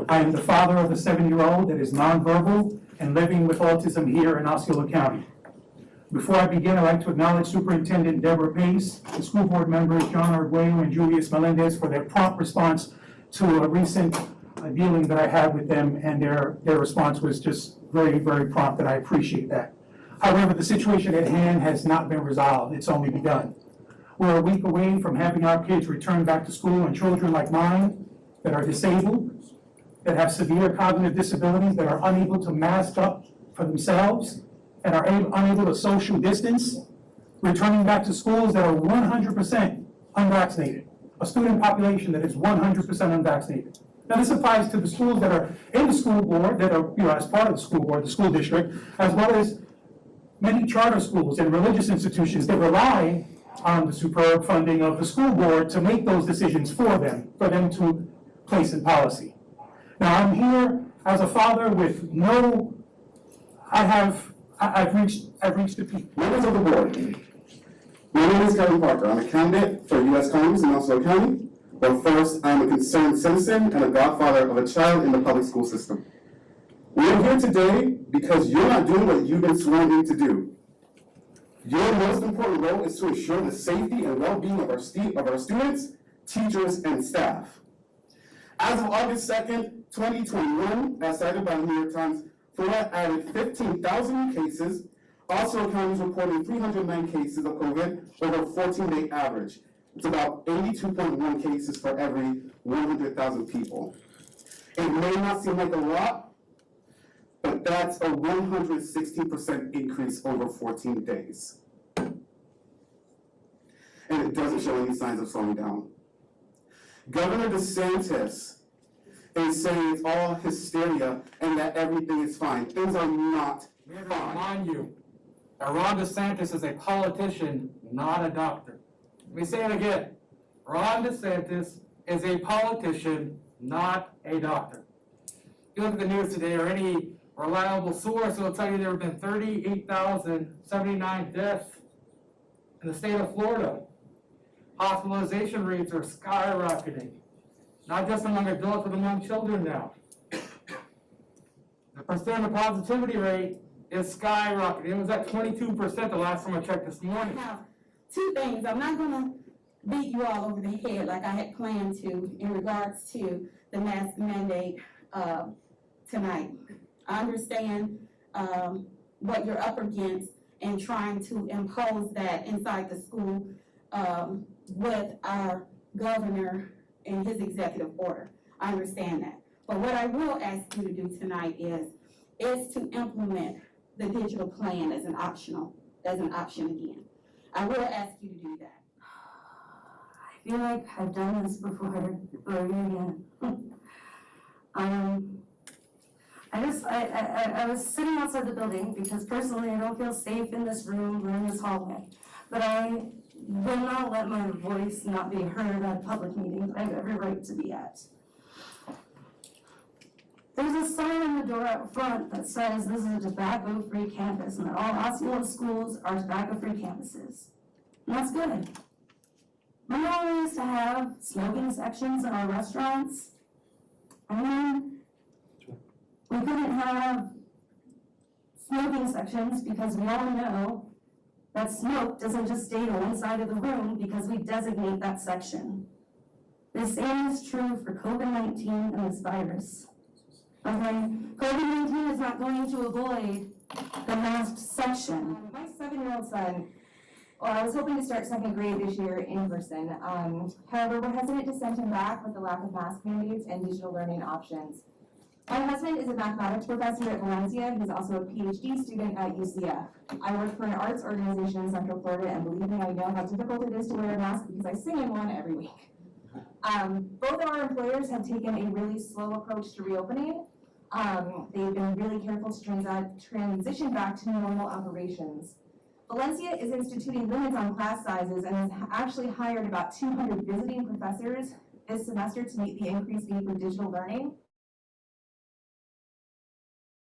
I am the father of a 7-year-old that is nonverbal and living with autism here in Osceola County. Before I begin, I'd like to acknowledge Superintendent Deborah Pace, the school board members John Arguello and Julius Melendez for their prompt response to a recent dealing that I had with them, and their response was just very, very prompt, and I appreciate that. However, the situation at hand has not been resolved. It's only begun. We're a week away from having our kids return back to school, and children like mine that are disabled, that have severe cognitive disabilities, that are unable to mask up for themselves, and are unable to social distance, returning back to schools that are 100% unvaccinated, a student population that is 100% unvaccinated. Now, this applies to the schools that are in the school board, that are, as part of the school board, the school district, as well as many charter schools and religious institutions that rely on the superb funding of the school board to make those decisions for them to place in policy. Now, I'm here as a father with I've reached the peak. Members of the board, my name is Kevin Parker. I'm a candidate for U.S. Congress in Osceola County, but first, I'm a concerned citizen and a godfather of a child in the public school system. We are here today because you're not doing what you've been sworn in to do. Your most important role is to ensure the safety and well-being of our students, teachers, and staff. As of August 2nd, 2021, as cited by the New York Times, Florida added 15,000 cases. Osceola County is reporting 309 cases of COVID over a 14-day average. It's about 82.1 cases for every 100,000 people. It may not seem like a lot, but that's a 160% increase over 14 days. And it doesn't show any signs of slowing down. Governor DeSantis is saying it's all hysteria and that everything is fine. Things are not Let me fine. remind you that Ron DeSantis is a politician, not a doctor. Let me say it again. Ron DeSantis is a politician, not a doctor. If you look at the news today or any reliable source, it'll tell you there have been 38,079 deaths in the state of Florida. Hospitalization rates are skyrocketing, not just among adults, but among children now. The percent of positivity rate is skyrocketing. It was at 22% the last time I checked this morning. Now, two things. I'm not going to beat you all over the head like I had planned to in regards to the mask mandate tonight. I understand what you're up against in trying to impose that inside the school with our governor and his executive order. I understand that. But what I will ask you to do tonight is to implement the digital plan as an option again. I will ask you to do that. I feel like I've done this before again. I was sitting outside the building because personally I don't feel safe in this room or in this hallway. But I will not let my voice not be heard at public meetings I have every right to be at. There's a sign on the door out front that says this is a tobacco-free campus and that all Osceola schools are tobacco-free campuses. And that's good. My goal is to have smoking sections in our restaurants. I mean, we couldn't have smoking sections because we all know that smoke doesn't just stay to one side of the room because we designate that section. The same is true for COVID-19 and this virus. Okay, COVID-19 is not going to avoid the masked section. My 7-year-old son, well, I was hoping to start second grade this year in person. However, we're hesitant to send him back with the lack of mask mandates and digital learning options. My husband is a mathematics professor at Valencia. He's also a PhD student at UCF. I work for an arts organization in Central Florida, and believe me, I know how difficult it is to wear a mask because I sing in one every week. Both of our employers have taken a really slow approach to reopening. They've been really careful to transition back to normal operations. Valencia is instituting limits on class sizes and has actually hired about 200 visiting professors this semester to meet the increased need for digital learning.